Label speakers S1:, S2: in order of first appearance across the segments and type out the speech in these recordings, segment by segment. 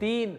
S1: 3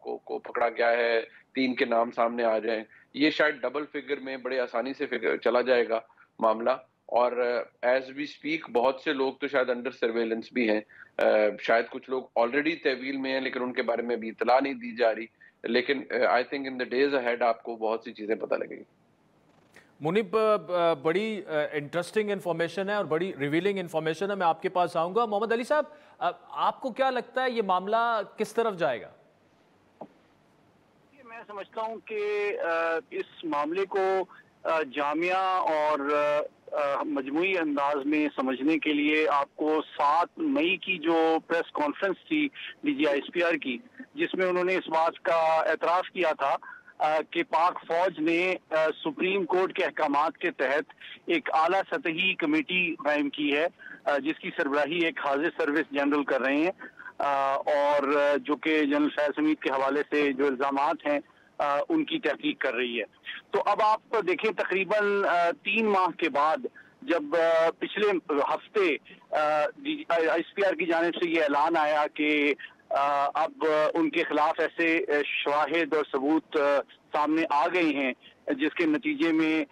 S2: کو پکڑا گیا ہے, 3 کے نام سامنے آ جائیں, یہ شاید ڈبل فگر میں بڑے آسانی سے چلا جائے گا معاملہ. اور ایز وی سپیک بہت سے لوگ تو شاید انڈر سرویلنس بھی ہیں, شاید کچھ لوگ آلریڈی تحویل میں ہیں لیکن ان کے بارے میں ابھی اطلاع نہیں دی جا رہی, لیکن I think in the days ahead آپ کو بہت سی چیزیں پتہ لگیں گی.
S1: منیب, بڑی انٹرسٹنگ انفارمیشن ہے اور بڑی ریویلنگ انفارمیشن ہے. میں آپ کے پاس آؤں گا. محمد علی صاحب, آپ کو کیا لگتا ہے یہ معاملہ کس طرف جائے گا؟
S3: میں سمجھتا ہوں کہ اس معاملے کو جامعہ اور مجموعی انداز میں سمجھنے کے لیے آپ کو 7 مئی کی جو پریس کانفرنس تھی D G I S P R کی, جس میں انہوں نے اس بات کا اعتراف کیا تھا کہ پاک فوج نے سپریم کورٹ کے احکامات کے تحت ایک اعلیٰ سطحی کمیٹی قائم کی ہے جس کی سربراہی ایک حاضر سروس جنرل کر رہے ہیں, اور جو کہ جنرل فیض حمید کے حوالے سے جو الزامات ہیں ان کی تحقیق کر رہی ہے. تو اب آپ دیکھیں تقریباً 3 ماہ کے بعد جب پچھلے ہفتے آئی ایس پی آر کی جانب سے یہ اعلان آیا کہ اب ان کے خلاف ایسے شواہد اور ثبوت سامنے آ گئے ہیں جس کے نتیجے میں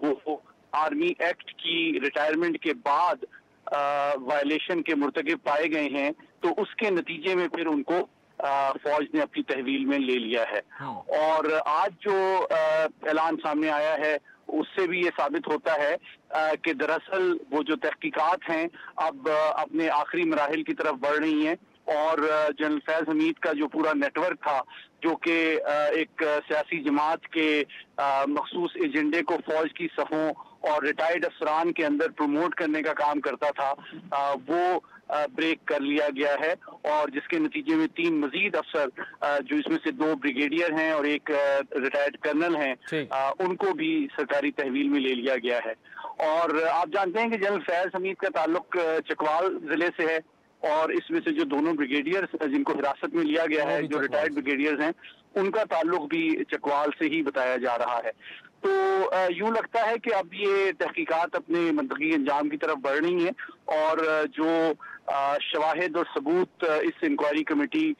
S3: وہ آرمی ایکٹ کی ریٹائرمنٹ کے بعد وائلیشن کے مرتکب پائے گئے ہیں, تو اس کے نتیجے میں پھر ان کو فوج نے اپنی تحویل میں لے لیا ہے. اور آج جو اعلان سامنے آیا ہے اس سے بھی یہ ثابت ہوتا ہے کہ دراصل وہ جو تحقیقات ہیں اب اپنے آخری مراحل کی طرف بڑھ رہی ہیں, اور جنرل فیض حمید کا جو پورا نیٹ ورک تھا جو کہ ایک سیاسی جماعت کے مخصوص ایجنڈے کو فوج کی صفوں اور ریٹائرڈ افسران کے اندر پروموٹ کرنے کا کام کرتا تھا, وہ بریک کر لیا گیا ہے, اور جس کے نتیجے میں 3 مزید افسر جو اس میں سے 2 بریگیڈیئر ہیں اور ایک ریٹائرڈ کرنل ہیں ان کو بھی سرکاری تحویل میں لے لیا گیا ہے. اور آپ جانتے ہیں کہ جنرل فیض حمید کا تعلق چکوال ضلع سے ہے, اور اس میں سے جو دونوں بریگیڈیئرز جن کو حراست میں لیا گیا ہے جو ریٹائرڈ بریگیڈیئرز ہیں ان کا تعلق بھی چکوال سے ہی بتایا جا رہا ہے. تو یوں لگتا ہے کہ اب یہ تحقیقات اپنے منطقی انجام کی طرف بڑھ رہی ہیں, اور جو شواہد اور ثبوت اس انکوائری کمیٹی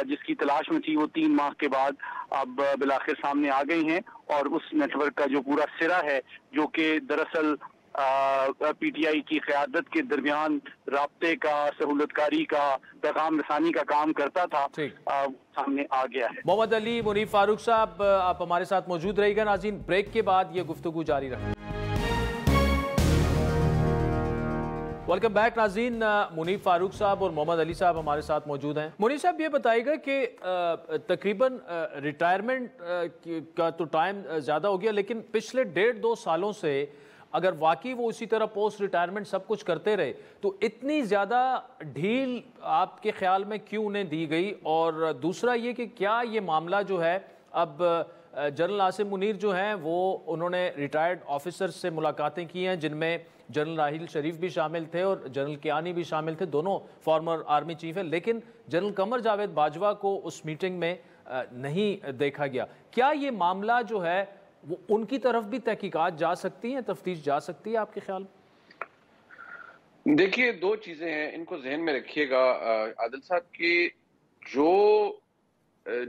S3: جس کی تلاش میں تھی وہ 3 ماہ کے بعد اب بالآخر سامنے آ گئی ہیں, اور اس نیٹ ورک کا جو پورا سرا ہے جو کہ دراصل پی ٹی آئی کی قیادت کے درمیان رابطے کا, سہولت کاری کا, پیغام رسانی کا کام کرتا تھا, سامنے آ گیا ہے.
S1: محمد علی, منیب فاروق صاحب, آپ ہمارے ساتھ موجود رہیے گا. ناظرین, بریک کے بعد یہ گفتگو جاری رکھیں. ویلکم بیک ناظرین, منیب فاروق صاحب اور محمد علی صاحب ہمارے ساتھ موجود ہیں. منیب صاحب, یہ بتائیے گا کہ تقریباً ریٹائرمنٹ کا تو ٹائم زیادہ ہو گیا, لیکن پچھلے 1.5-2 سالوں سے اگر واقعی وہ اسی طرح پوسٹ ریٹائرمنٹ سب کچھ کرتے رہے تو اتنی زیادہ ڈھیل آپ کے خیال میں کیوں انہیں دی گئی؟ اور دوسرا یہ کہ کیا یہ معاملہ جو ہے اب جنرل عاصم منیر جو ہیں وہ انہوں نے ریٹائرڈ آفیسر سے ملاقاتیں کی ہیں جن میں جنرل راحیل شریف بھی شامل تھے اور جنرل کیانی بھی شامل تھے, دونوں فارمر آرمی چیف ہیں, لیکن جنرل قمر جاوید باجوہ کو اس میٹنگ میں نہیں دیکھا گیا. کیا یہ معاملہ جو ہے وہ ان کی طرف بھی تحقیقات جا سکتی ہیں, تفتیش جا سکتی ہے آپ کے خیال میں؟
S2: دیکھیے, 2 چیزیں ہیں, ان کو ذہن میں رکھیے گا عادل صاحب, کہ جو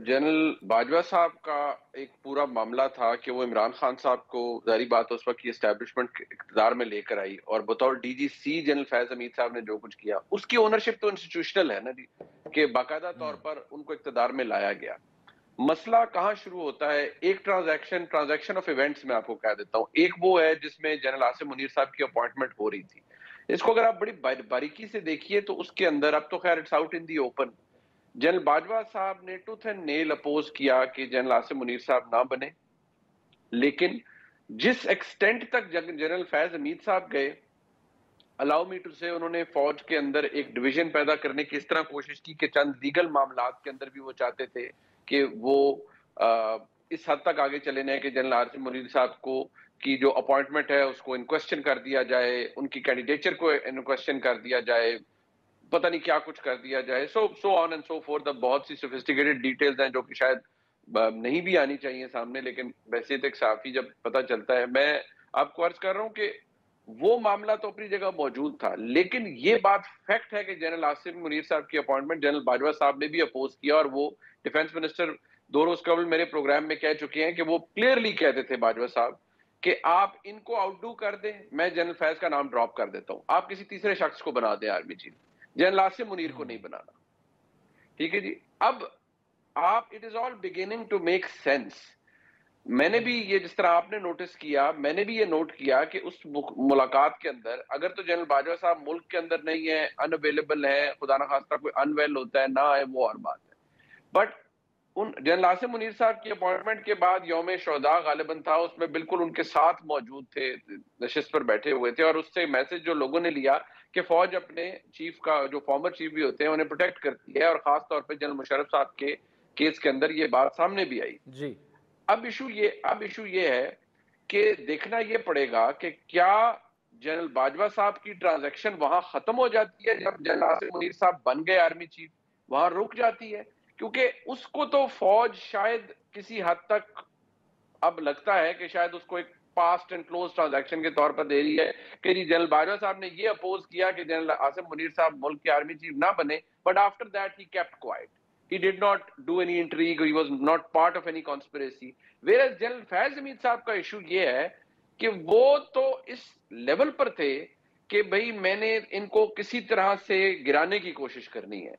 S2: جنرل باجوہ صاحب کا ایک پورا معاملہ تھا کہ وہ عمران خان صاحب کو ظاہری بات اس وقت کی اسٹیبلشمنٹ اقتدار میں لے کر آئی, اور بطور ڈی جی سی جنرل فیض حمید صاحب نے جو کچھ کیا اس کی اونرشپ تو انسٹیٹیوشنل ہے نا جی, کہ باقاعدہ طور پر ان کو اقتدار میں لایا گیا. مسئلہ کہاں شروع ہوتا ہے؟ ایک ٹرانزیکشن آف ایونٹس میں آپ کو کہہ دیتا ہوں. ایک وہ ہے جس میں جنرل عاصم منیر صاحب کی اپوائنٹمنٹ ہو رہی تھی. اس کو اگر آپ بڑی باریکی سے دیکھیے تو اس کے اندر, اب تو خیر it's out in the open, general Bajwa صاحب نے ٹوتھ اینڈ نیل اپوز کیا کہ جنرل عاصم منیر صاحب نہ بنے, لیکن جس ایکسٹینٹ تک جنرل فیض حمید صاحب گئے, الاؤ می ٹو سے, انہوں نے فوج کے اندر ایک ڈویژن پیدا کرنے کی اس طرح کوشش کی کہ چند لیگل معاملات کے اندر بھی وہ چاہتے تھے کہ وہ اس حد تک آگے چلے جائیں کہ جنرل عاصم منیر صاحب کو کی جو اپوائنٹمنٹ ہے اس کو انکویسچن کر دیا جائے, ان کی کینڈیڈیچر کو انکویسچن کر دیا جائے, پتہ نہیں کیا کچھ کر دیا جائے, سو آن اینڈ سو فورتھ. بہت سی سوفسٹیکیٹڈ ڈیٹیلز ہیں جو کہ شاید نہیں بھی آنی چاہیے سامنے, لیکن ویسے ایک صحافی جب پتہ چلتا ہے. میں آپ کو عرض کر رہا ہوں کہ وہ معاملہ تو اپنی جگہ موجود تھا، لیکن یہ بات فیکٹ ہے کہ جنرل عاصم منیر صاحب کی اپوائنٹمنٹ جنرل باجوہ صاحب نے بھی اپوز کیا، اور وہ ڈیفنس منسٹر 2 روز قبل میرے پروگرام میں کہہ چکے ہیں کہ وہ کلیئرلی کہتے تھے باجوہ صاحب کہ آپ ان کو آؤٹ ڈو کر دیں، میں جنرل فیض کا نام ڈراپ کر دیتا ہوں، آپ کسی تیسرے شخص کو بنا دیں army chief, general Asim Munir کو نہیں بنانا. ٹھیک ہے جی. اب آپ it is all beginning to make sense. میں نے بھی یہ جس طرح آپ نے نوٹس کیا، میں نے بھی یہ نوٹ کیا کہ اس ملاقات کے اندر اگر تو جنرل باجوہ صاحب ملک کے اندر نہیں ہے، ان اویلیبل ہے، خدا نہ خواستہ کوئی ان ویل ہوتا ہے نہ ہے، وہ اور بات ہے. But in general Asim Munir صاحب کی اپوائنٹمنٹ کے بعد یوم شہداء غالباً تھا، اس میں بالکل ان کے ساتھ موجود تھے، نشست پر بیٹھے ہوئے تھے، اور اس سے میسج جو لوگوں نے لیا کہ فوج اپنے چیف کا، جو فارمر چیف بھی ہوتے ہیں، انہیں پروٹیکٹ کرتی ہے، اور خاص طور پہ جنرل مشرف صاحب کے کیس کے اندر یہ بات سامنے بھی آئی.
S1: جی.
S2: اب ایشو یہ ہے کہ دیکھنا یہ پڑے گا کہ کیا جنرل باجوہ صاحب کی ٹرانزیکشن وہاں ختم ہو جاتی ہے جب جنرل عاصم منیر صاحب بن گئے آرمی چیف، وہاں رک جاتی ہے، کیونکہ اس کو تو فوج شاید کسی حد تک اب لگتا ہے کہ شاید اس کو ایک پاسٹ اینڈ کلوز ٹرانزیکشن کے طور پر دے رہی ہے کہ جی جنرل باجوہ صاحب نے یہ اپوز کیا کہ جنرل عاصم منیر صاحب ملک کے آرمی چیف نہ بنے، but after that he kept quite. He did not do any intrigue, he was not part of any conspiracy. Whereas general Faiz Hamid صاحب کا ایشو یہ ہے کہ وہ تو اس لیول پر تھے کہ بھئی میں نے ان کو کسی طرح سے گرانے کی کوشش کرنی ہے.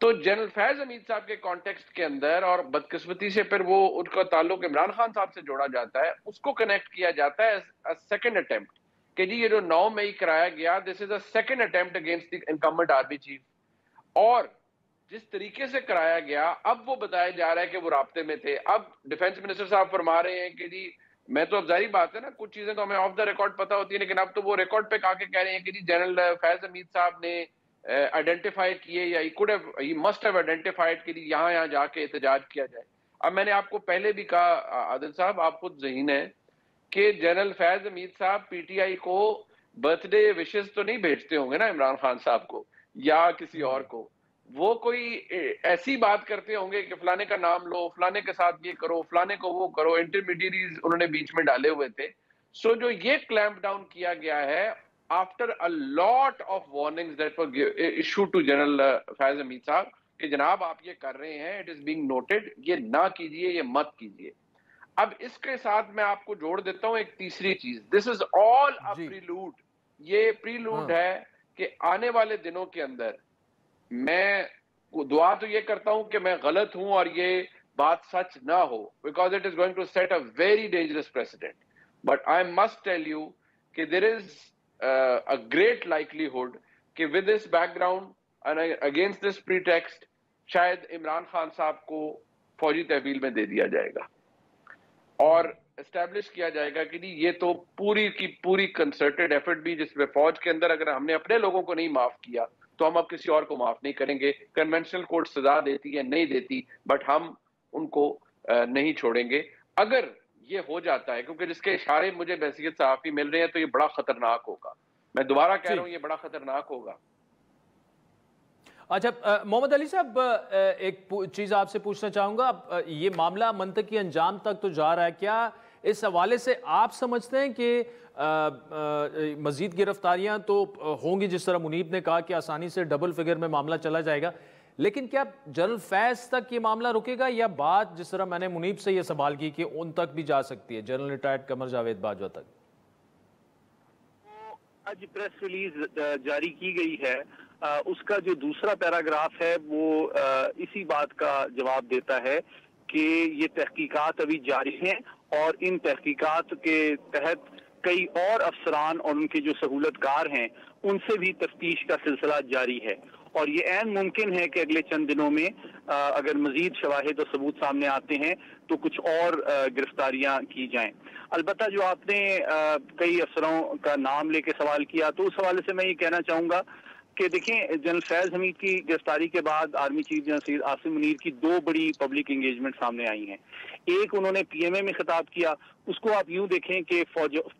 S2: تو جنرل فیض حمید صاحب کے کانٹیکسٹ کے اندر، اور بدقسمتی سے پھر وہ ان کا تعلق عمران خان صاحب سے جوڑا جاتا ہے، اس کو کنیکٹ کیا جاتا ہے سیکنڈ اٹیمپٹ کہ جی یہ جو 9 مئی کرایا گیا، this is a second attempt against the incumbent army chief. اور جس طریقے سے کرایا گیا، اب وہ بتایا جا رہا ہے کہ وہ رابطے میں تھے. اب ڈیفنس منسٹر صاحب فرما رہے ہیں کہ جی میں تو اب ظاہری بات ہے نا، کچھ چیزیں تو ہمیں آف دا ریکارڈ پتا ہوتی ہیں، لیکن اب تو وہ ریکارڈ پہ آ کے کہہ رہے ہیں کہ جی جنرل فیض حمید صاحب نے آئیڈینٹیفائی کیے، یا ہی مسٹ ہیو آئیڈینٹیفائڈ کہ جی یہاں جا کے احتجاج کیا جائے. اب میں نے آپ کو پہلے بھی کہا عادل صاحب، آپ خود ذہین ہیں کہ جنرل فیض حمید صاحب پی ٹی آئی کو برتھ ڈے وشز تو نہیں بھیجتے ہوں گے نا عمران خان صاحب کو یا کسی اور کو. وہ کوئی ایسی بات کرتے ہوں گے کہ فلانے کا نام لو، فلانے کے ساتھ یہ کرو، فلانے کو وہ کرو، انٹرمیڈیریز انہوں نے بیچ میں ڈالے ہوئے تھے. سو جو یہ کلیمپ ڈاؤن کیا گیا ہے after a lot of warnings that were issued to general Faiz Hamid صاحب کہ جناب آپ یہ کر رہے ہیں، it is being noted، یہ نہ کیجئے، یہ مت کیجئے. اب اس کے ساتھ میں آپ کو جوڑ دیتا ہوں ایک تیسری چیز، this is all a prelude. یہ پریلوڈ ہے کہ آنے والے دنوں کے اندر میں دعا تو یہ کرتا ہوں کہ میں غلط ہوں اور یہ بات سچ نہ ہو، because it is going to set a very dangerous precedent. But I must tell you کہ there is a great likelihood کہ with this background and against this pretext شاید عمران خان صاحب کو فوجی تحویل میں دے دیا جائے گا اور اسٹیبلش کیا جائے گا کہ یہ تو پوری کی پوری کنسرٹڈ ایفرٹ بھی، جس میں فوج کے اندر اگر ہم نے اپنے لوگوں کو نہیں معاف کیا تو ہم اب کسی اور کو معاف نہیں کریں گے. کنونشنل کورٹ سزا دیتی ہے نہیں دیتی، بٹ ہم ان کو نہیں چھوڑیں گے. اگر یہ ہو جاتا ہے، کیونکہ جس کے اشارے مجھے بحیثیت صحافی مل رہے ہیں، تو یہ بڑا خطرناک ہوگا. میں دوبارہ کہہ رہا ہوں یہ بڑا خطرناک ہوگا.
S1: اچھا محمد علی صاحب، ایک چیز آپ سے پوچھنا چاہوں گا. یہ معاملہ منطقی انجام تک تو جا رہا ہے، کیا اس حوالے سے آپ سمجھتے ہیں کہ مزید گرفتاریاں تو ہوں گی، جس طرح منیب نے کہا کہ آسانی سے ڈبل فگر میں معاملہ چلا جائے گا، لیکن کیا جنرل فیض تک یہ معاملہ رکے گا، یا بات جس طرح میں نے منیب سے یہ سوال کی کہ ان تک بھی جا سکتی ہے، جنرل ریٹائرڈ قمر جاوید باجوہ تک؟
S3: آج پریس ریلیز جاری کی گئی ہے، اس کا جو دوسرا پیراگراف ہے وہ اسی بات کا جواب دیتا ہے کہ یہ تحقیقات ابھی جاری ہیں اور ان تحقیقات کے تحت کئی اور افسران اور ان کے جو سہولت کار ہیں ان سے بھی تفتیش کا سلسلہ جاری ہے، اور یہ عین ممکن ہے کہ اگلے چند دنوں میں اگر مزید شواہد و ثبوت سامنے آتے ہیں تو کچھ اور گرفتاریاں کی جائیں. البتہ جو آپ نے کئی افسروں کا نام لے کے سوال کیا، تو اس حوالے سے میں یہ کہنا چاہوں گا کہ دیکھیں جنرل فیض حمید کی گرفتاری کے بعد army chief general Asim Munir کی 2 بڑی پبلک انگیجمنٹ سامنے آئی ہیں. ایک انہوں نے پی ایم اے میں خطاب کیا، اس کو آپ یوں دیکھیں کہ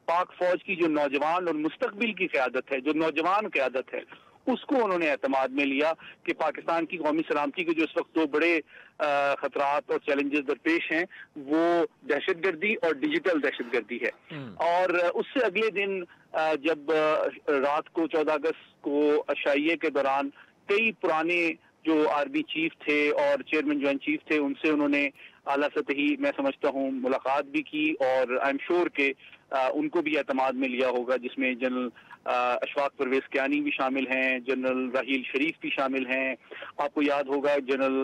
S3: پاک فوج کی جو نوجوان اور مستقبل کی قیادت ہے، جو نوجوان قیادت ہے، اس کو انہوں نے اعتماد میں لیا کہ پاکستان کی قومی سلامتی کے جو اس وقت دو بڑے خطرات اور چیلنجز درپیش ہیں وہ دہشت گردی اور ڈیجیٹل دہشت گردی ہے. اور اس سے اگلے دن جب رات کو 14 اگست کو عشائیے کے دوران کئی پرانے جو آرمی چیف تھے اور چیئرمین جوائنٹ چیف تھے ان سے انہوں نے اعلیٰ سطحی میں سمجھتا ہوں ملاقات بھی کی اور آئی ایم شیور کہ ان کو بھی اعتماد میں لیا ہوگا، جس میں جنرل اشفاق پرویز کیانی بھی شامل ہیں، جنرل راحیل شریف بھی شامل ہیں. آپ کو یاد ہوگا جنرل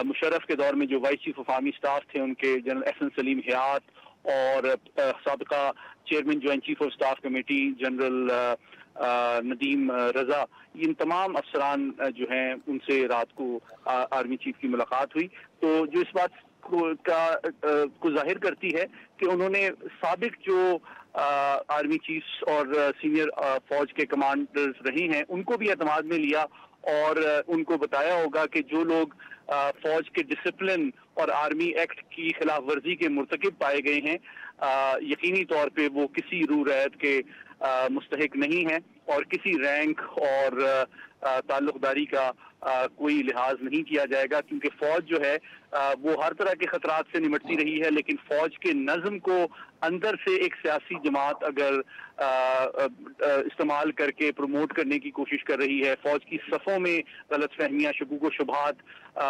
S3: مشرف کے دور میں جو vice chief of army staff تھے ان کے جنرل احسن سلیم حیات اور سابقہ chairman joint chief of staff committee general Nadeem Raza, ان تمام افسران جو ہیں ان سے رات کو آرمی چیف کی ملاقات ہوئی. تو جو اس بات کو ظاہر کرتی ہے کہ انہوں نے سابق جو آرمی چیفز اور سینئر فوج کے کمانڈرز رہی ہیں ان کو بھی اعتماد میں لیا اور ان کو بتایا ہوگا کہ جو لوگ فوج کے ڈسپلن اور آرمی ایکٹ کی خلاف ورزی کے مرتکب پائے گئے ہیں یقینی طور پہ وہ کسی روح رعایت کے مستحق نہیں ہیں اور کسی رینک اور تعلق داری کا کوئی لحاظ نہیں کیا جائے گا، کیونکہ فوج جو ہے وہ ہر طرح کے خطرات سے نمٹتی رہی ہے، لیکن فوج کے نظم کو اندر سے ایک سیاسی جماعت اگر استعمال کر کے پروموٹ کرنے کی کوشش کر رہی ہے، فوج کی صفوں میں غلط فہمیاں، شکوک و شبہات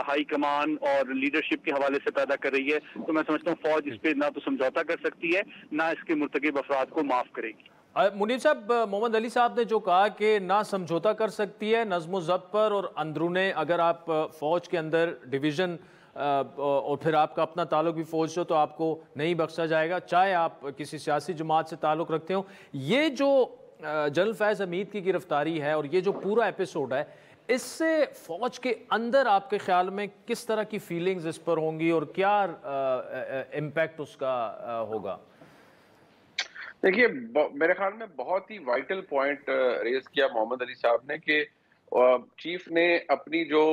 S3: ہائی کمان اور لیڈرشپ کے حوالے سے پیدا کر رہی ہے، تو میں سمجھتا ہوں فوج اس پہ نہ تو سمجھوتا کر سکتی ہے نہ اس کے مرتکب افراد کو معاف کرے گی.
S1: منیب صاحب، محمد علی صاحب نے جو کہا کہ نہ سمجھوتا کر سکتی ہے نظم و ضبط پر اور اندرون اگر آپ فوج کے اندر ڈویژن اور پھر آپ کا اپنا تعلق بھی فوج سے تو آپ کو نہیں بخشا جائے گا چاہے آپ کسی سیاسی جماعت سے تعلق رکھتے ہوں. یہ جو جنرل فیض حمید کی گرفتاری ہے اور یہ جو پورا ایپیسوڈ ہے اس سے فوج کے اندر آپ کے خیال میں کس طرح کی فیلنگز اس پر ہوں گی اور کیا امپیکٹ اس کا ہوگا؟
S2: دیکھیے میرے خیال میں بہت ہی وائٹل پوائنٹ ریز کیا محمد علی صاحب نے کہ چیف نے اپنی جو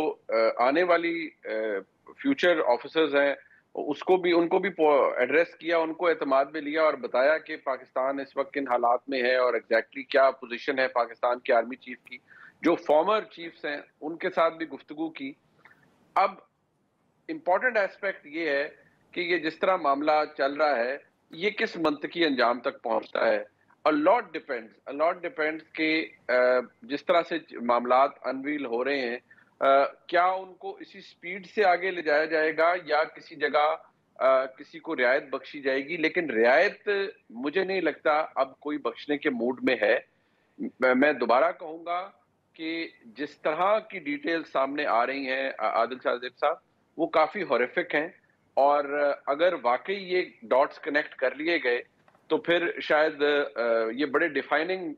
S2: آنے والی فیوچر آفیسرز ہیں ان کو بھی ایڈریس کیا، ان کو اعتماد میں لیا اور بتایا کہ پاکستان اس وقت کن حالات میں ہے اور ایگزیکٹلی کیا پوزیشن ہے پاکستان کے آرمی چیف کی. جو فارمر چیفز ہیں ان کے ساتھ بھی گفتگو کی. اب امپورٹنٹ ایسپیکٹ یہ ہے کہ یہ جس طرح معاملہ چل رہا ہے یہ کس منطقی انجام تک پہنچتا ہے. a lot depends کہ جس طرح سے معاملات انویل ہو رہے ہیں کیا ان کو اسی سپیڈ سے آگے لے جایا جائے گا یا کسی جگہ کسی کو رعایت بخشی جائے گی. لیکن رعایت مجھے نہیں لگتا اب کوئی بخشنے کے موڈ میں ہے. میں دوبارہ کہوں گا کہ جس طرح کی ڈیٹیل سامنے آ رہی ہیں عادل شاہ صاحب وہ کافی ہاریفک ہیں اور اگر واقعی یہ ڈاٹس کنیکٹ کر لیے گئے تو پھر شاید یہ بڑے ڈیفائننگ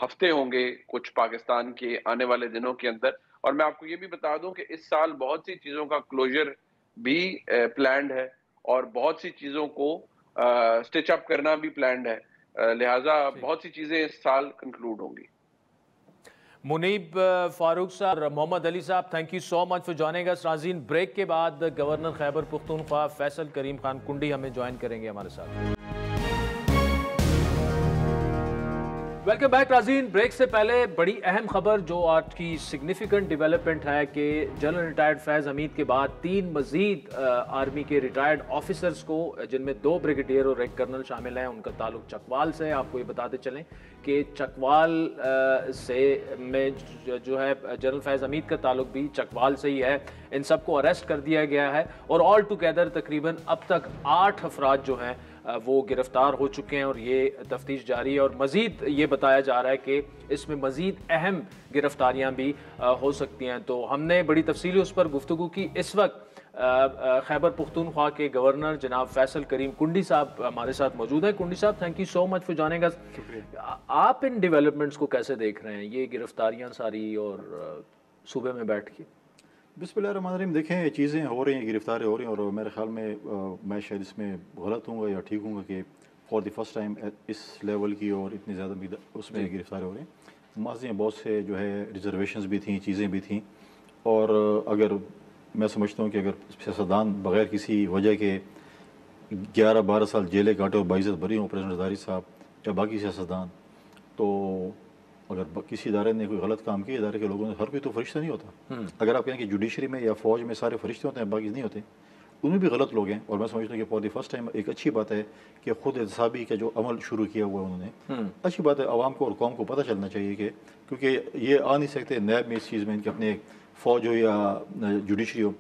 S2: ہفتے ہوں گے کچھ پاکستان کے آنے والے دنوں کے اندر. اور میں آپ کو یہ بھی بتا دوں کہ اس سال بہت سی چیزوں کا کلوجر بھی پلانڈ ہے اور بہت سی چیزوں کو سٹچ اپ کرنا بھی پلانڈ ہے، لہٰذا بہت سی چیزیں اس سال کنکلوڈ ہوں گی.
S1: منیب فاروق صاحب، محمد علی صاحب، thank you so much for joining us. ناظرین، بریک کے بعد گورنر خیبر پختونخوا فیصل کریم خان کنڈی ہمیں جوائن کریں گے ہمارے ساتھ. ویلکم بیک ناظرین. بریک سے پہلے بڑی اہم خبر جو آج کی سگنیفیکنٹ ڈیولپمنٹ ہے کہ جنرل ریٹائرڈ فیض حمید کے بعد 3 مزید آرمی کے ریٹائرڈ آفیسرز کو جن میں 2 بریگیڈیئر اور 1 کرنل شامل ہیں ان کا تعلق چکوال سے. آپ کو یہ بتاتے چلیں کہ چکوال سے میں جو ہے جنرل فیض حمید کا تعلق بھی چکوال سے ہی ہے. ان سب کو اریسٹ کر دیا گیا ہے اور آل ٹوگیدر تقریباً اب تک 8 افراد جو ہیں وہ گرفتار ہو چکے ہیں اور یہ تفتیش جاری ہے اور مزید یہ بتایا جا رہا ہے کہ اس میں مزید اہم گرفتاریاں بھی ہو سکتی ہیں. تو ہم نے بڑی تفصیلی اس پر گفتگو کی. اس وقت خیبر پختونخوا کے گورنر جناب فیصل کریم کنڈی صاحب ہمارے ساتھ موجود ہیں. کنڈی صاحب، thank you so much for joining us. آپ ان ڈیولپمنٹس کو کیسے دیکھ رہے ہیں، یہ گرفتاریاں ساری اور صوبے میں بیٹھ کے؟
S4: بسم اللہ الرحمن الرحیم. دیکھیں یہ چیزیں ہو رہی ہیں، گرفتاری ہو رہی ہیں اور میرے خیال میں میں شاید اس میں غلط ہوں گا یا ٹھیک ہوں گا کہ فار دی فرسٹ ٹائم اس لیول کی اور اتنی زیادہ اس میں گرفتاری ہو رہی ہیں. ماضی میں بہت سے جو ہے ریزرویشنز بھی تھیں، چیزیں بھی تھیں اور اگر میں سمجھتا ہوں کہ اگر سیاستدان بغیر کسی وجہ کے 11-12 سال جیلیں کاٹے اور باعزت بری ہوں پریزیڈنٹ زرداری صاحب یا باقی سیاستدان، تو اگر کسی ادارے نے کوئی غلط کام کیا، ادارے کے لوگوں نے، ہر کوئی تو فرشتہ نہیں ہوتا. اگر آپ کہیں کہ جوڈیشری میں یا فوج میں سارے فرشتے ہوتے ہیں، باقی نہیں ہوتے، ان میں بھی غلط لوگ ہیں. اور میں سمجھتا ہوں کہ فار دی فرسٹ ٹائم ایک اچھی بات ہے کہ خود احتسابی کا جو عمل شروع کیا ہوا ہے انہوں نے، اچھی بات ہے. عوام کو اور قوم کو پتہ چلنا چاہیے کہ کیونکہ یہ آ نہیں سکتے نیب میں اس چیز میں، ان کے اپنے ایک فوج ہو یا جوڈیشری ہو،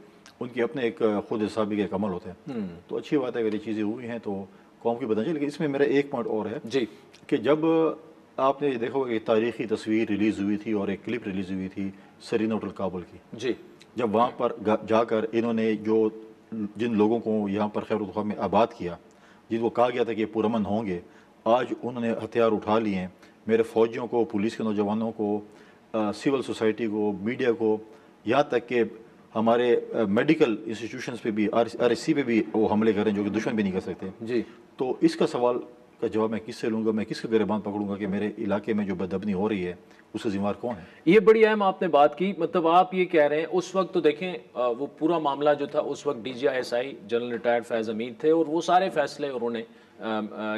S4: ان کے اپنے ایک خود احتسابی کا ایک عمل ہوتا ہے. تو اچھی بات ہے اگر یہ چیزیں ہوئی ہیں تو قوم کی بتانا چاہیے. لیکن اس میں میرا ایک پوائنٹ اور ہے
S1: جی
S4: کہ جب آپ نے دیکھا ہوگا کہ تاریخی تصویر ریلیز ہوئی تھی اور ایک کلپ ریلیز ہوئی تھی سرینا ہوٹل کابل کی،
S1: جی،
S4: جب وہاں پر جا کر انہوں نے جن لوگوں کو یہاں پر خیبر پختونخوا میں آباد کیا، جن کو کہا گیا تھا کہ یہ پرامن ہوں گے، آج انہوں نے ہتھیار اٹھا لیے ہیں. میرے فوجیوں کو، پولیس کے نوجوانوں کو، سول سوسائٹی کو، میڈیا کو، یہاں تک کہ ہمارے میڈیکل انسٹیٹیوشنز پہ بھی، آر ایس سی پہ بھی وہ حملے کریں جو کہ دشمن بھی نہیں کر سکتے.
S1: جی،
S4: تو اس کا سوال کا جواب میں کس سے لوں گا؟ میں کس کا گریبان پکڑوں گا کہ میرے علاقے میں جو بدبنی ہو رہی ہے اس کا ذمہ دار کون ہے؟
S1: یہ بڑی اہم آپ نے بات کی. مطلب آپ یہ کہہ رہے ہیں اس وقت تو دیکھیں وہ پورا معاملہ جو تھا اس وقت DGI جنرل ریٹائرڈ فیض حمید تھے، اور وہ سارے فیصلے انہوں نے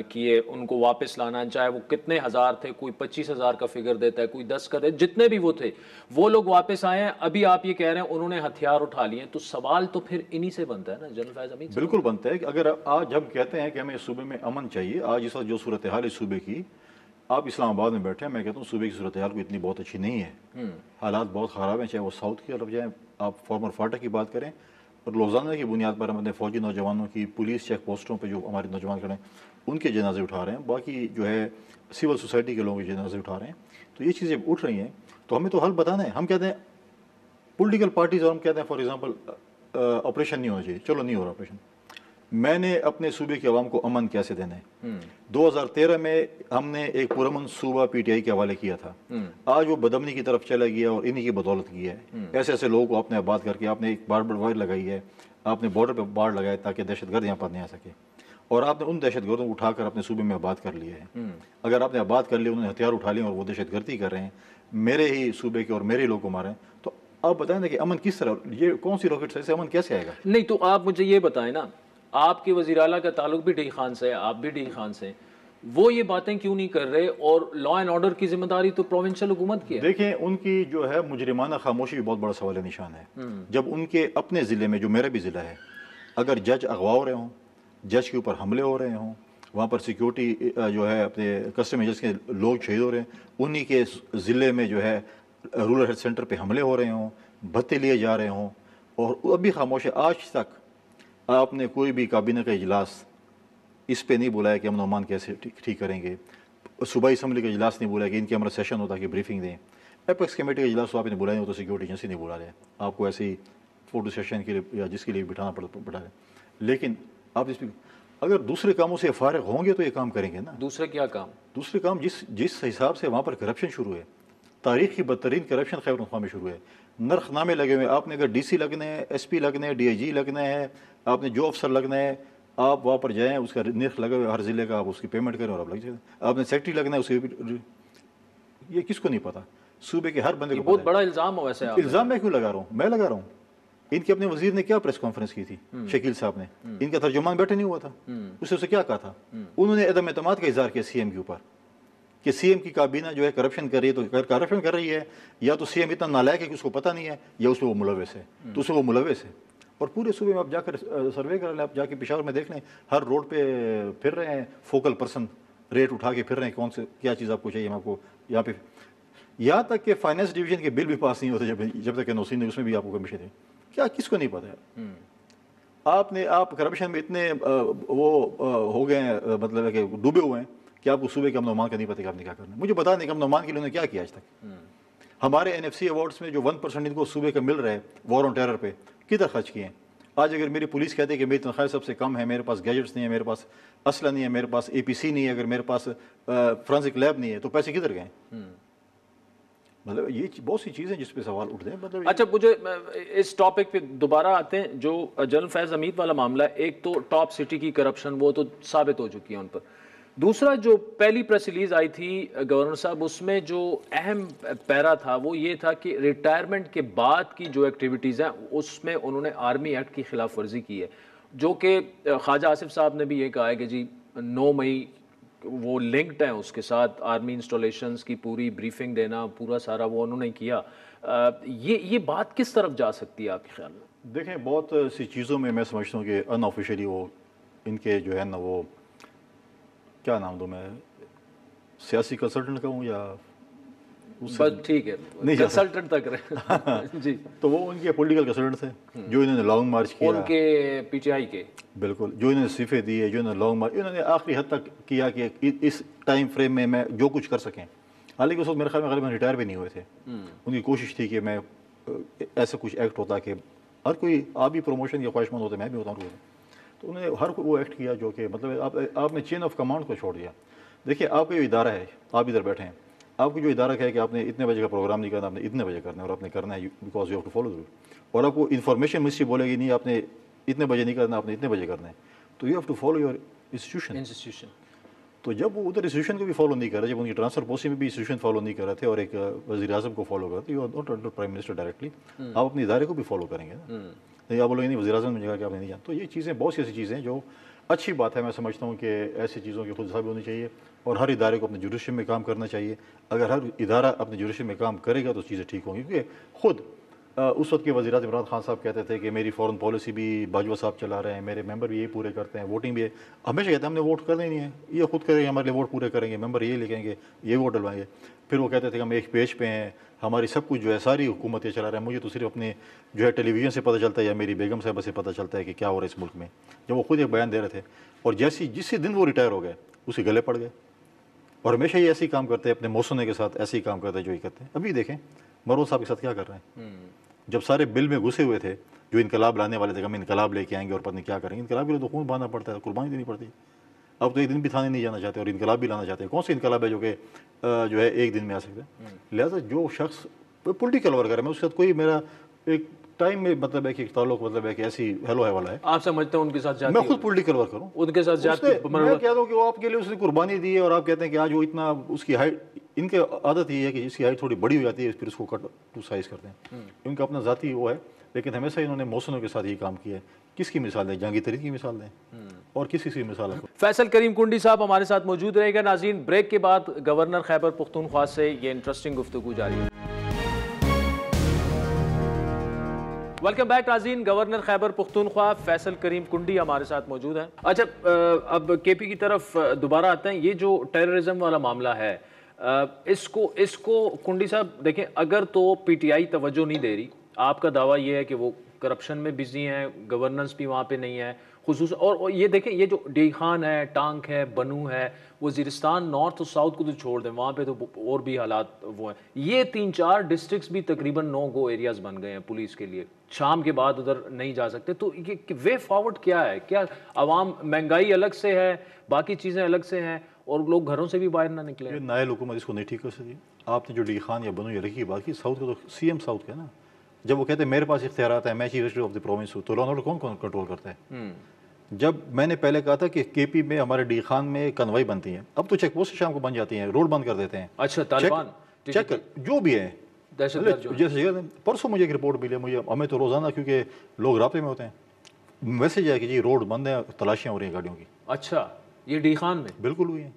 S1: کیے ان کو واپس لانا، چاہے وہ کتنے ہزار تھے، کوئی 25,000 کا فگر دیتا ہے، کوئی 10 کا دیتا ہے، جتنے بھی وہ تھے وہ لوگ واپس آئے ہیں. ابھی آپ یہ کہہ رہے ہیں انہوں نے ہتھیار اٹھا لیے، تو سوال تو پھر انہی سے بنتا ہے نا جنرل فیض حمید.
S4: بالکل بنتا ہے کہ اگر آج جب کہتے ہیں کہ ہمیں صوبے میں امن چاہیے، آج اس وقت جو صورتحال ہے صوبے کی، آپ اسلام آباد میں بیٹھے ہیں، میں کہتا ہوں صوبے کی صورتحال کو اتنی بہت اچھی نہیں ہے. حالات بہت خراب ہیں، چاہے وہ ساؤتھ کی طرف جائیں، آپ فارمر فاٹا کی بات کریں، اور روزانہ کی بنیاد پر ہم اپنے فوجی نوجوانوں کی، پولیس چیک پوسٹوں پہ جو ہمارے نوجوان کھڑے ہیں ان کے جنازے اٹھا رہے ہیں، باقی جو ہے سول سوسائٹی کے لوگوں کے جنازے اٹھا رہے ہیں. تو یہ چیزیں اٹھ رہی ہیں تو ہمیں تو حل بتانا ہے. ہم کہتے ہیں پولیٹیکل پارٹیز، اور ہم کہتے ہیں فار ایگزامپل آپریشن نہیں ہونا چاہیے، چلو نہیں ہو رہا آپریشن. میں نے اپنے صوبے کے عوام کو امن کیسے دینا ہے؟ 2013 میں ہم نے ایک پرامن صوبہ PTI کے حوالے کیا تھا. آج وہ بدامنی کی طرف چلا گیا اور انہی کی بدولت کی ہے. ایسے ایسے لوگوں کو آپ نے آباد کر کے آپ نے ایک بارڈر وائر لگائی ہے، آپ نے بارڈر پہ بارڈ لگایا تاکہ دہشت گرد یہاں پر نہیں آ سکے، اور آپ نے ان دہشت گردوں کو اٹھا کر اپنے صوبے میں آباد کر لیا ہے. اگر آپ نے آباد کر لیا، انہوں نے ہتھیار اٹھا لیے اور وہ دہشت گردی کر رہے ہیں، میرے ہی صوبے کے اور میرے لوگ کو مارے ہیں، تو آپ بتائیں نا کہ امن کس طرح، یہ کون سی راکٹ سے امن کیسے آئے گا؟
S1: نہیں تو آپ مجھے یہ بتائیں نا، آپ کے وزیر اعلیٰ کا تعلق بھی ڈی خان سے ہے، آپ بھی ڈی خان سے ہیں، وہ یہ باتیں کیوں نہیں کر رہے؟ اور لا اینڈ آرڈر کی ذمہ داری تو پروونشل حکومت کی ہے.
S4: دیکھیں ان کی جو ہے مجرمانہ خاموشی بھی بہت بڑا سوال نشان ہے. جب ان کے اپنے ضلع میں، جو میرا بھی ضلع ہے، اگر جج اغوا ہو رہے ہوں، جج کے اوپر حملے ہو رہے ہوں، وہاں پر سیکیورٹی جو ہے اپنے کسٹم ایجنٹس کے لوگ شہید ہو رہے ہیں، انہی کے ضلع میں جو ہے رورل ہیلتھ سینٹر پہ حملے ہو رہے ہوں، بھتے لیے جا رہے ہوں، اور ابھی خاموش ہے. آج تک آپ نے کوئی بھی کابینہ کا اجلاس اس پہ نہیں بلایا کہ امن و امان کیسے ٹھیک کریں گے. صوبائی اسمبلی کا اجلاس نہیں بلایا کہ ان کے ہمارا سیشن ہوتا کہ بریفنگ دیں. ایپیکس کمیٹی کا اجلاس تو آپ نے بلایا ہو تو سیکیورٹی ایجنسی نہیں بلا رہے، آپ کو ایسے ہی فوٹو سیشن کے لیے یا جس کے لیے بٹھانا پڑا ہے. لیکن آپ اس پہ اگر دوسرے کاموں سے فارغ ہوں گے تو یہ کام کریں گے نا.
S1: دوسرے کیا کام؟
S4: دوسرے کام جس حساب سے وہاں پر کرپشن شروع ہے، تاریخ کی بدترین کرپشن خیبر پختونخوا میں شروع ہے. نرخ نامے لگے ہوئے، آپ نے اگر DC لگنے ہیں، SP لگنے ہیں، DIG لگنا ہے، آپ نے جو افسر لگنا ہے، آپ وہاں پر جائیں، اس کا نرخ لگا ہوا ہر ضلع کا، آپ اس کی پیمنٹ کریں اور آپ لگ جائیں. آپ نے سیکٹری لگنا ہے، اسے یہ کس کو نہیں پتا؟ صوبے کے ہر بندے کو
S1: بہت بڑا الزام ہو. ویسے
S4: الزام میں کیوں لگا رہا ہوں؟ میں لگا رہا ہوں. ان کے اپنے وزیر نے کیا پریس کانفرنس کی تھی، شکیل صاحب نے، ان کا ترجمان بیٹھے نہیں ہوا تھا، اس نے اسے کیا کہا تھا؟ انہوں نے عدم اعتماد کا اظہار کیا CM کے اوپر کہ CM کی کابینہ جو ہے کرپشن کر رہی ہے. تو کرپشن کر رہی ہے یا تو CM اتنا نالائق ہے کہ اس کو پتہ نہیں ہے، یا اس میں وہ ملوث ہے. تو اس میں وہ ملوث ہے. اور پورے صوبے میں آپ جا کر سروے کر لیں، آپ جا کے پشاور میں دیکھ لیں، ہر روڈ پہ پھر رہے ہیں فوکل پرسن، ریٹ اٹھا کے پھر رہے ہیں، کون سے کیا چیز آپ کو چاہیے. ہم آپ کو یہاں پہ یہاں تک کہ فائنانس ڈویژن کے بل بھی پاس نہیں ہوتے جب تک کہ NOC نے، اس میں بھی آپ کو کمیشن دے. کیا کس کو نہیں پتا ہے؟ آپ کرپشن میں اتنے وہ ہو گئے ہیں، مطلب ہے کہ ڈوبے ہوئے ہیں کہ آپ کو صوبے کے امن و امان کا نہیں پتا کہ آپ نے کیا کرنا ہے. مجھے بتا دیں کہ امن و امان کے لیے انہوں نے کیا کیا آج تک. ہمارے NFC ایوارڈس میں جو 1% ان کو صوبے کا مل رہا ہے وار آن ٹیرر پہ، کدھر خرچ کیے ہیں؟ آج اگر میری پولیس کہتے ہیں کہ میری تنخواہ سب سے کم ہے، میرے پاس گیجٹس نہیں ہے، میرے پاس اسلحہ نہیں ہے، میرے پاس APC نہیں ہے، اگر میرے پاس فرانسک لیب نہیں ہے، تو پیسے کدھر گئے؟ مطلب یہ بہت سی چیزیں جس پہ سوال اٹھتے ہیں. مطلب
S1: اچھا مجھے اس ٹاپک پہ دوبارہ آتے ہیں. جو جنرل فیض حمید والا معاملہ ہے، ایک تو ٹاپ سٹی کی کرپشن وہ تو ثابت ہو چکی ہے ان پر. دوسرا جو پہلی پریس ریلیز آئی تھی گورنر صاحب، اس میں جو اہم پیرا تھا وہ یہ تھا کہ ریٹائرمنٹ کے بعد کی جو ایکٹیویٹیز ہیں اس میں انہوں نے آرمی ایکٹ کی خلاف ورزی کی ہے، جو کہ خواجہ آصف صاحب نے بھی یہ کہا ہے کہ جی 9 مئی وہ لنکڈ ہیں اس کے ساتھ، آرمی انسٹالیشنز کی پوری بریفنگ دینا، پورا سارا وہ انہوں نے کیا. یہ بات کس طرف جا سکتی ہے آپ کے خیال میں؟
S4: دیکھیں بہت سی چیزوں میں سمجھتا ہوں کہ ان آفیشلی وہ ان کے جو ہے نا وہ کیا نام دوں میں، سیاسی کنسلٹنٹ کہوں یا
S1: بس ٹھیک ہے کنسلٹنٹ تک رہے جی.
S4: تو وہ ان کے پولیٹیکل کنسلٹنٹ تھے جو انہوں نے لانگ مارچ کیا،
S1: ان کے پی ٹی آئی کے
S4: بالکل، جو انہوں نے استعفے دیے، جو انہوں نے لانگ مارچ، انہوں نے آخری حد تک کیا کہ اس ٹائم فریم میں جو کچھ کر سکیں. حالانکہ اس وقت میرے خیال میں غالباً ریٹائر بھی نہیں ہوئے تھے. ان کی کوشش تھی کہ میں ایسا کچھ ایکٹ ہوتا کہ ہر کوئی، آپ بھی پروموشن یا خواہش مند ہوتے، میں بھی ہوتا ہوں، تو انہوں نے ہر کوئی وہ ایکٹ کیا جو کہ مطلب آپ نے چین آف کمانڈ کو چھوڑ دیا. دیکھیے آپ کا جو ادارہ ہے، آپ ادھر بیٹھے ہیں، آپ کو جو ادارہ ہے کہ آپ نے اتنے بجے کا پروگرام نہیں کرنا، آپ نے اتنے بجے کرنا ہے اور آپ نے کرنا ہے because you have to follow through. اور آپ کو انفارمیشن منسٹری بولے گی نہیں آپ نے اتنے بجے نہیں کرنا، آپ نے اتنے بجے کرنا ہے، تو you have to follow your institution. تو جب وہ ادھر انسٹیٹیوشن کو بھی فالو نہیں کر رہے، جب ان کی ٹرانسفر پالیسی میں بھی انسٹیٹیوشن فالو نہیں کر رہے تھے اور ایک وزیر اعظم کو فالو کرتے، you are not under prime minister directly, آپ اپنے ادارے کو بھی فالو کریں گے نا. نہیں آپ بولیں گے نہیں وزیر اعظم نے کہا کہ آپ نے نہیں جانا. تو یہ چیزیں بہت سی ایسی چیزیں ہیں جو اچھی بات ہے. میں سمجھتا ہوں کہ ایسی چیزوں کی خود صاحب ہونی چاہیے اور ہر ادارے کو اپنے جوڈیشن میں کام کرنا چاہیے. اگر ہر ادارہ اپنے جوڈیشن میں کام کرے گا تو چیزیں ٹھیک ہوں گی. کیونکہ خود اس وقت کے وزیر اعظم عمران خان صاحب کہتے تھے کہ میری فورن پالیسی بھی باجوہ صاحب چلا رہے ہیں، میرے ممبر بھی یہی پورے کرتے ہیں، ووٹنگ بھی ہے. ہمیشہ کہتے ہیں ہم نے ووٹ کرنا ہی نہیں ہے، یہ خود کریں گے، ہمارے لیے ووٹ پورے کریں گے، ممبر یہ لکھیں گے، یہ ووٹ ڈلوائیں گے. پھر وہ کہتے تھے کہ ہم ایک پیج پہ ہیں، ہماری سب کچھ جو ہے ساری حکومت یہ چلا رہا ہے، مجھے تو صرف اپنے جو ہے ٹیلی ویژن سے پتہ چلتا ہے یا میری بیگم صاحبہ سے پتہ چلتا ہے کہ کیا ہو رہا ہے اس ملک میں. جب وہ خود ایک بیان دے رہے تھے اور جس دن وہ ریٹائر ہو گئے اسی گلے پڑ گئے. اور ہمیشہ یہ ایسے ہی کام کرتے ہیں، اپنے موسنے کے ساتھ ایسے ہی کام کرتے ہیں جو یہ کرتے ہیں. ابھی دیکھیں مروت صاحب کے ساتھ کیا کر رہے ہیں. جب سارے بل میں گھسے ہوئے تھے جو انقلاب لانے والے تھے کہ ہم انقلاب لے کے آئیں گے اور پتہ نہیں کیا کریں گے، انقلاب کے لیے تو خون بہانا پڑتا ہے، قربانی دینی پڑتی ہے. اب تو ایک دن بھی تھانے نہیں جانا چاہتے اور انقلاب بھی لانا چاہتے ہیں. کون سے انقلاب ہے جو کہ جو ہے ایک دن میں آ سکتا ہے. لہٰذا جو شخص پولیٹیکل ورکر ہے، میں اس کے ساتھ کوئی میرا ایک ٹائم میں مطلب ہے کہ ایک تعلق مطلب ہے کہ ایسی ہیلو ہے والا ہے.
S1: آپ سمجھتے ہیں ان کے ساتھ
S4: میں خود پولیٹیکل ورکر ہوں،
S1: ان کے ساتھ
S4: میں کہتا ہوں کہ وہ آپ کے لیے اس نے قربانی دی ہے اور آپ کہتے ہیں کہ آج وہ اتنا اس کی ہائٹ، ان کی عادت یہ ہے کہ جس کی ہائٹ تھوڑی بڑی ہو جاتی ہے پھر اس کو کٹ ٹو سائز کرتے ہیں. ان کا اپنا ذاتی وہ ہے، لیکن ہمیشہ انہوں نے موسنوں کے ساتھ یہ کام کیا ہے. کس کی مثال دیں؟ جہانگیر ترین کی مثال دیں اور کسی کی مثال ہے.
S1: فیصل کریم کنڈی صاحب ہمارے ساتھ موجود رہے گا. ناظرین بریک کے بعد گورنر خیبر پختونخوا سے یہ انٹرسٹنگ گفتگو جاری ہے. ویلکم بیک ناظرین. گورنر خیبر پختونخوا فیصل کریم کنڈی ہمارے ساتھ موجود ہیں. اچھا اب کے پی کی طرف دوبارہ آتے ہیں. یہ جو ٹیررزم والا معاملہ ہے اس کو کنڈی صاحب دیکھیں، اگر تو پی ٹی آئی توجہ نہیں دے رہی، آپ کا دعویٰ یہ ہے کہ وہ کرپشن میں بزی ہیں، گورننس بھی وہاں پہ نہیں ہے خصوصاً، اور یہ دیکھیں یہ جو ڈی خان ہے، ٹانک ہے، بنو ہے، وزیرستان نارتھ اور ساؤتھ کو تو چھوڑ دیں، وہاں پہ تو اور بھی حالات وہ ہیں. یہ 3-4 ڈسٹرکٹس بھی تقریباً نو گو ایریاز بن گئے ہیں پولیس کے لیے. شام کے بعد ادھر نہیں جا سکتے. تو یہ وے فارورڈ کیا ہے؟ کیا عوام مہنگائی الگ سے ہے، باقی چیزیں الگ سے ہیں اور لوگ گھروں سے بھی باہر نہ نکلیں؟
S4: یہ نائل حکومت اس کو نہیں ٹھیک کر سکتی. آپ نے جو ڈی خان یا بنو یا رکھی کی بات کی، ساؤتھ کا تو سی ایم ساؤتھ کا ہے نا. جب وہ کہتے ہیں میرے پاس اختیارات ہیں، میں chief minister of the province ہوں، تو لا اینڈ آرڈر کون کنٹرول کرتا ہے؟ جب میں نے پہلے کہا تھا کہ کے پی میں ہمارے ڈی خان میں کنوائی بنتی ہیں، اب تو چیک پوسٹ شام کو بن جاتی ہیں، روڈ بند کر دیتے ہیں.
S1: اچھا طالبان
S4: چیک جو بھی ہے جیسے پرسوں مجھے ایک رپورٹ ملی، ہمیں تو روزانہ کیونکہ لوگ رابطے میں ہوتے ہیں، میسج ہے کہ جی روڈ بند ہے، تلاشیاں ہو رہی ہیں گاڑیوں کی.
S1: اچھا یہ ڈی خان میں
S4: بالکل ہوئی ہیں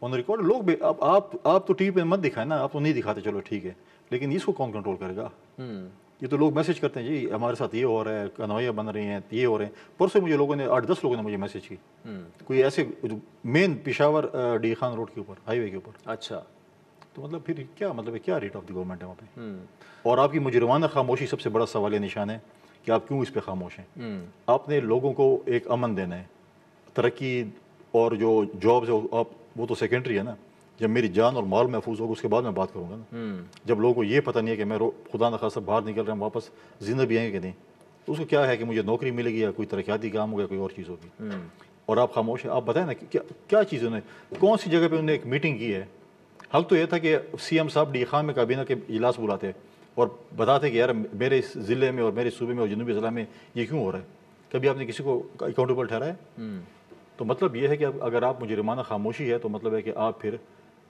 S4: آن ریکارڈ. لوگ بھی آپ تو ٹی وی پہ مت دکھائیں نا، آپ تو نہیں دکھاتے، چلو ٹھیک ہے، لیکن اس کو کون کنٹرول کرے گا؟ یہ تو لوگ میسج کرتے ہیں جی ہمارے ساتھ یہ ہو رہا ہے، کنوائیاں بن رہی ہیں، یہ ہو رہے ہیں. پرسوں مجھے لوگوں نے 8-10 لوگوں نے مجھے میسج کی، کوئی ایسے مین پشاور ڈی خان روڈ کے اوپر، ہائی وے کے اوپر.
S1: اچھا
S4: تو مطلب پھر کیا مطلب ہے، کیا ریٹ آف دی گورنمنٹ ہے وہاں پہ؟ اور آپ کی مجرمانہ خاموشی سب سے بڑا سوال نشان ہے کہ آپ کیوں اس پہ خاموش ہیں. آپ نے لوگوں کو ایک امن دینا ہے، ترقی اور جو جابز ہے وہ تو سیکنڈری ہے نا. جب میری جان اور مال محفوظ ہوگا اس کے بعد میں بات کروں گا نا. جب لوگوں کو یہ پتہ نہیں ہے کہ میں خدا نخواستہ باہر نکل رہا ہوں، واپس زندہ بھی آئیں گے کہ نہیں، تو اس کو کیا ہے کہ مجھے نوکری ملے گی یا کوئی ترقیاتی کام ہوگا، کوئی اور چیز ہوگی. اور آپ خاموش ہیں. آپ بتائیں نا کیا چیز انہوں نے کون سی جگہ پہ انہوں نے ایک میٹنگ کی ہے. حل تو یہ تھا کہ سی ایم صاحب ڈی خان میں کابینہ کے اجلاس بلاتے اور بتاتے کہ یار میرے اس ضلع میں اور میرے صوبے میں اور جنوبی ضلع میں یہ کیوں ہو رہا ہے. کبھی آپ نے کسی کو اکاؤنٹیبل ٹھہرایا؟ تو مطلب یہ ہے کہ اگر آپ مجرمانہ خاموشی ہے تو مطلب ہے کہ آپ پھر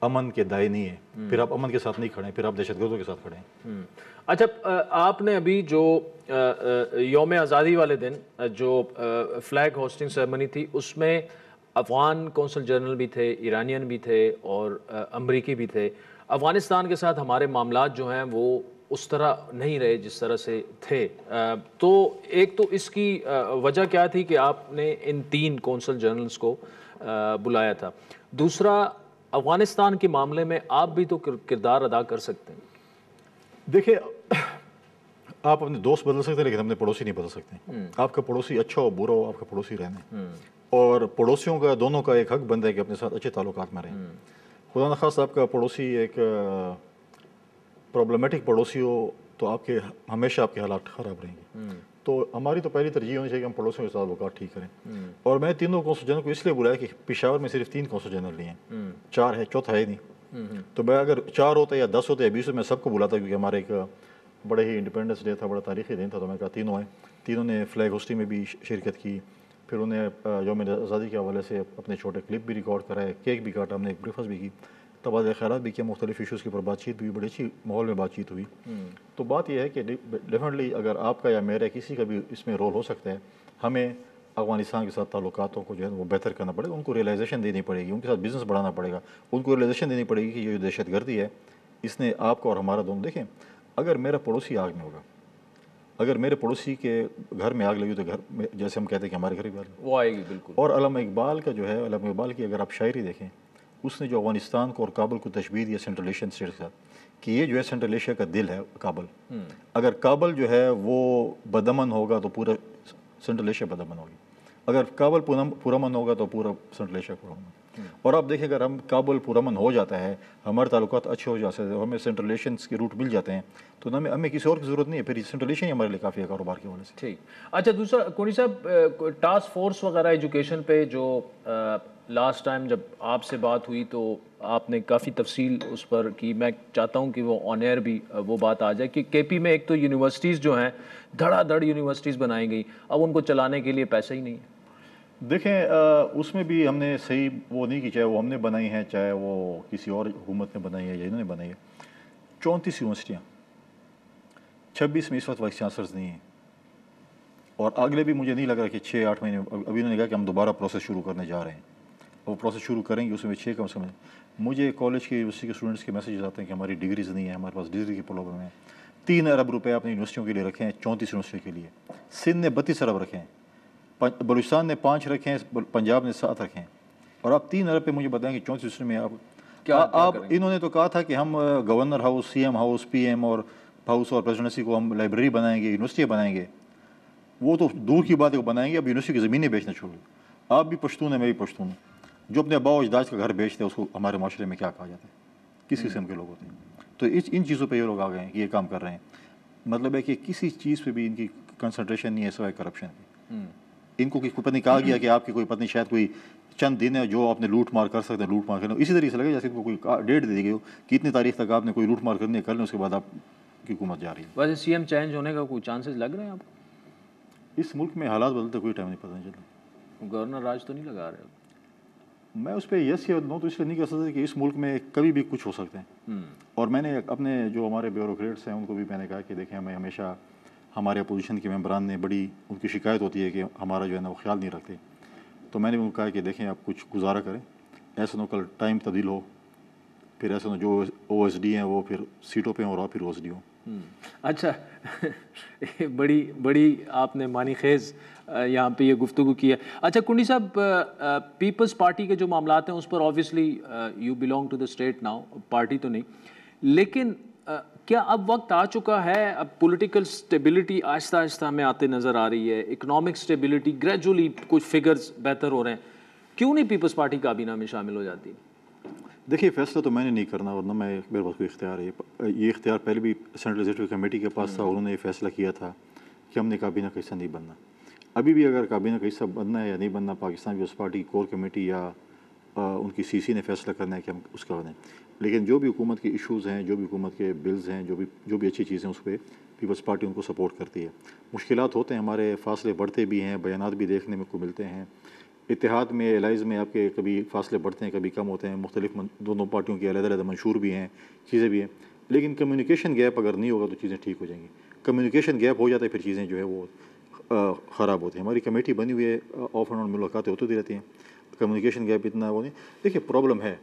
S4: امن کے دائیں نہیں ہیں، پھر آپ امن کے ساتھ نہیں کھڑے ہیں، پھر آپ دہشت گردوں کے ساتھ کھڑے ہیں.
S1: اچھا آپ نے ابھی جو یوم آزادی والے دن جو فلیگ ہوسٹنگ سیرمنی تھی اس میں افغان کونسل جنرل بھی تھے, ایرانین بھی تھے اور امریکی بھی تھے. افغانستان کے ساتھ ہمارے معاملات جو ہیں وہ اس طرح نہیں رہے جس طرح سے تھے. تو ایک تو اس کی وجہ کیا تھی کہ آپ نے ان 3 کونسل جنرلز کو بلایا تھا. دوسرا, افغانستان کے معاملے میں آپ بھی تو کردار ادا کر سکتے ہیں.
S4: دیکھیں, آپ اپنے دوست بدل سکتے ہیں لیکن اپنے پڑوسی نہیں بدل سکتے. آپ کا پڑوسی اچھا ہو برا ہو, آپ کا پڑوسی رہنے, اور پڑوسیوں کا دونوں کا ایک حق بنتا ہے کہ اپنے ساتھ اچھے تعلقات میں رہیں. خدا نخواستہ آپ کا پڑوسی ایک پرابلمیٹک پڑوسی ہو تو آپ کے ہمیشہ آپ کے حالات خراب رہیں گے. تو ہماری تو پہلی ترجیح ہونی چاہیے کہ ہم پڑوسیوں کے ساتھ تعلقات ٹھیک کریں. اور میں تینوں کونسل جنرل کو اس لیے بلایا کہ پشاور میں صرف 3 کونسل جنرل نہیں ہیں, 4 ہے, چوتھا ہے نہیں. تو میں اگر 4 ہوتا یا 10 ہوتا یا 20 میں سب کو بلاتا, کیونکہ ہمارا ایک بڑے ہی انڈیپینڈنس ڈے تھا, بڑا تاریخی دن تھا. تو میں کہا تینوں ہیں. تینوں نے فلیگ ہوسٹنگ میں بھی شرکت کی, پھر انہیں یوم آزادی کے حوالے سے اپنے چھوٹے کلپ بھی ریکارڈ کرائے, کیک بھی کاٹا, ہم نے ایک بریکفاسٹ بھی کی, تبادلہ خیالات بھی کیا, مختلف ایشوز کے اوپر بات چیت بھی, بڑی اچھی ماحول میں بات چیت ہوئی. تو بات یہ ہے کہ ڈیفینیٹلی اگر آپ کا یا میرا کسی کا بھی اس میں رول ہو سکتا ہے, ہمیں افغانستان کے ساتھ تعلقاتوں کو جو ہے وہ بہتر کرنا پڑے گا. ان کو ریئلائزیشن دینی پڑے گی, ان کے ساتھ بزنس بڑھانا پڑے گا, ان کو ریئلائزیشن دینی پڑے گی کہ یہ دہشت گردی ہے, اس نے آپ کو اور ہمارا دونوں. دیکھیں, اگر میرا پڑوسی آگ میں ہوگا, اگر میرے پڑوسی کے گھر میں آگ لگی تو گھر میں, جیسے ہم کہتے ہیں کہ ہمارے گھر بھی آگ لگی,
S1: وہ آئے گی بالکل.
S4: اور علامہ اقبال کا جو ہے, علامہ اقبال کی اگر آپ شاعری دیکھیں, اس نے جو افغانستان کو اور کابل کو تشبیہ دیا سینٹرل ایشین اسٹیٹ کے ساتھ, کہ یہ جو ہے سینٹرل ایشیا کا دل ہے کابل. اگر کابل جو ہے وہ بدامن ہوگا تو پورا سینٹرل ایشیا بدامن ہوگی, اگر کابل پرامن ہوگا تو پورا سینٹرل ایشیا پرامن. اور آپ دیکھیں اگر ہم کابل پرامن ہو جاتا ہے, ہمارے تعلقات اچھے ہو جاتے ہیں, ہمیں سینٹرل ایشینس کے روٹ مل جاتے ہیں, تو ہمیں کسی اور کی ضرورت نہیں ہے, پھر سینٹرل ایشین ہی ہمارے لیے کافی ہے کاروبار کے حوالے سے.
S1: ٹھیک. اچھا, دوسرا کونی صاحب, ٹاسک فورس وغیرہ ایجوکیشن پہ جو لاسٹ ٹائم جب آپ سے بات ہوئی تو آپ نے کافی تفصیل اس پر کی. میں چاہتا ہوں کہ وہ آن ایئر بھی وہ بات آ جائے کہ کے پی میں ایک تو یونیورسٹیز جو ہیں دھڑا دھڑ یونیورسٹیز بنائی گئی, اب ان کو چلانے کے لیے پیسہ ہی نہیں ہے.
S4: دیکھیں, اس میں بھی ہم نے صحیح وہ نہیں کی, چاہے وہ ہم نے بنائی ہیں, چاہے وہ کسی اور حکومت نے بنائی ہے یا انہوں نے بنائی ہے. 34 یونیورسٹیاں, 26 میں اس وقت وائس چانسلرز نہیں ہیں, اور اگلے بھی مجھے نہیں لگ رہا کہ 6-8 مہینے. ابھی انہوں نے کہا کہ ہم دوبارہ پروسیس شروع کرنے جا رہے ہیں, وہ پروسیس شروع کریں گے, اس میں 6 کم سے کم. مجھے کالج کے یونیورسٹی کے اسٹوڈنٹس کے میسیجز آتے ہیں کہ ہماری ڈگریز نہیں ہیں, ہمارے پاس ڈگری کی پرابلم ہے. 3 ارب روپے آپ نے یونیورسٹیوں کے لیے رکھے ہیں, 34 یونیورسٹیوں کے لیے. سندھ نے 32 ارب رکھے ہیں, بلوچستان نے 5 رکھے ہیں, پنجاب نے 7 رکھے ہیں, اور آپ 3 ارب پہ مجھے بتائیں کہ 34 یونیورسٹی میں آپ انہوں نے تو کہا تھا کہ ہم governor house, C M house, P M اور ہاؤس اور پریزیڈنسی کو ہم لائبریری بنائیں گے, یونیورسٹیاں بنائیں گے. وہ تو دور کی بات ہے, وہ بنائیں گے. اب یونیورسٹی کی زمینیں بیچنا چھوڑ گئے. آپ بھی پشتون ہیں, میں بھی پشتون ہوں. جو اپنے ابا و اجداد کا گھر بیچتے ہیں اس کو ہمارے معاشرے میں کیا کہا جاتا ہے, کس قسم کے لوگ ہوتے ہیں. تو ان چیزوں پہ یہ لوگ آ گئے ہیں کہ یہ کام کر رہے ہیں. مطلب ہے کہ کسی چیز پہ بھی ان کی کنسنٹریشن نہیں ہے سوائے کرپشن کی. ان کو پتہ نہیں کہا گیا کہ آپ کی کوئی پتہ نہیں شاید کوئی چند دن ہے جو آپ نے لوٹ مار کر سکتے ہیں, لوٹ مار کرنا. اسی طریقے سے لگے جیسے ان کو کوئی ڈیٹ دے دی گئی ہو کہ اتنی تاریخ تک آپ نے کوئی لوٹ مار کرنی ہے, کر لیں, اس کے بعد آپ کی حکومت جا رہی ہے.
S1: ویسے سی ایم چینج ہونے کا کوئی چانسز لگ رہے ہیں آپ کو؟
S4: اس ملک میں حالات بدلتے کوئی ٹائم نہیں پتہ نہیں چلتا.
S1: گورنر راج تو نہیں لگا رہے؟
S4: میں اس پہ یس یا نو تو اس لیے نہیں کہہ سکتا کہ اس ملک میں کبھی بھی کچھ ہو سکتے ہیں. اور میں نے اپنے جو ہمارے بیوروکریٹس ہیں ان کو بھی میں نے کہا کہ دیکھیں, ہمیں ہمیشہ ہمارے اپوزیشن کے ممبران نے بڑی ان کی شکایت ہوتی ہے کہ ہمارا جو ہے نا وہ خیال نہیں رکھتے. تو میں نے ان کو کہا کہ دیکھیں آپ کچھ گزارا کریں, ایسا نہ کل ٹائم تبدیل ہو, پھر ایسا نہ جو او ایس ڈی ہیں وہ پھر سیٹوں پہ ہوں اور پھر او ایس ڈی ہوں.
S1: اچھا, بڑی آپ نے معنی خیز یہاں پہ یہ گفتگو کی ہے. اچھا کنڈی صاحب, پیپلز پارٹی کے جو معاملات ہیں اس پر obviously you belong to the state now, party تو نہیں, لیکن کیا اب وقت آ چکا ہے, اب پولیٹیکل سٹیبلٹی آہستہ آہستہ ہمیں آتے نظر آ رہی ہے, اکنامک سٹیبلٹی گریجولی کچھ فگرز بہتر ہو رہے ہیں, کیوں نہیں پیپلز پارٹی کابینہ میں شامل ہو جاتی؟
S4: دیکھیے, فیصلہ تو میں نے نہیں کرنا, اور نہ میں میرے پاس کوئی اختیار ہے. یہ اختیار پہلے بھی سینٹرل ایگزیکٹو کمیٹی کے پاس تھا, اور انہوں نے یہ فیصلہ کیا تھا کہ ہم نے کابینہ کا حصہ نہیں بننا. ابھی بھی اگر کابینہ کا حصہ بننا ہے یا نہیں بننا, پاکستان پیپلز پارٹی کی کور کمیٹی یا ان کی سی سی نے فیصلہ کرنا ہے کہ ہم اس کا بنیں. لیکن جو بھی حکومت کے ایشوز ہیں, جو بھی حکومت کے بلز ہیں, جو بھی اچھی چیزیں اس پہ پیپلز پارٹی ان کو سپورٹ کرتی ہے. مشکلات ہوتے ہیں, ہمارے فاصلے بڑھتے بھی ہیں, بیانات بھی دیکھنے میں کو ملتے ہیں. اتحاد میں الائز میں آپ کے کبھی فاصلے بڑھتے ہیں, کبھی کم ہوتے ہیں, مختلف دونوں پارٹیوں کے علیحدہ علیحدہ منشور بھی ہیں, چیزیں بھی ہیں. لیکن کمیونیکیشن گیپ اگر نہیں ہوگا تو چیزیں ٹھیک ہو جائیں گی. کمیونیکیشن گیپ ہو جاتا ہے پھر چیزیں جو ہے وہ خراب ہوتی ہیں. ہماری کمیٹی بنی ہوئی ہے, آف اینڈ آن ملاقاتیں ہوتی رہتی ہیں. کمیونیکیشن گیپ اتنا وہ نہیں. دیکھیے پرابلم ہے,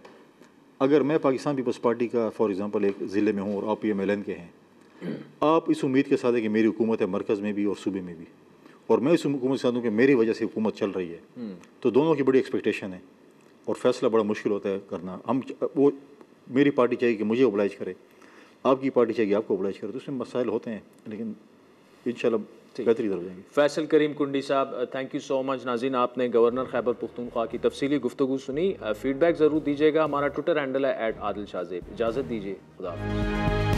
S4: اگر میں پاکستان پیپلز پارٹی کا فار ایگزامپل ایک ضلع میں ہوں اور آپ PMLN کے ہیں, آپ اس امید کے ساتھ ہے کہ میری حکومت ہے مرکز میں بھی اور صوبے میں بھی, اور میں اس حکومت کے ساتھ ہوں کہ میری وجہ سے حکومت چل رہی ہے, تو دونوں کی بڑی ایکسپیکٹیشن ہے اور فیصلہ بڑا مشکل ہوتا ہے کرنا. وہ میری پارٹی چاہیے کہ مجھے اوبلائج کرے, آپ کی پارٹی چاہیے آپ کو اوبلائج کرے, تو اس میں مسائل ہوتے ہیں, لیکن انشاءاللہ بہتری طرف جائیں گے.
S1: فیصل کریم کنڈی صاحب, تھینک یو سو مچ. ناظرین, آپ نے گورنر خیبر پختونخوا کی تفصیلی گفتگو سنی. فیڈ بیک ضرور دیجیے گا. ہمارا ٹویٹر ہینڈل ہے @عادل شاہ زیب. اجازت دیجیے, خدا حافظ.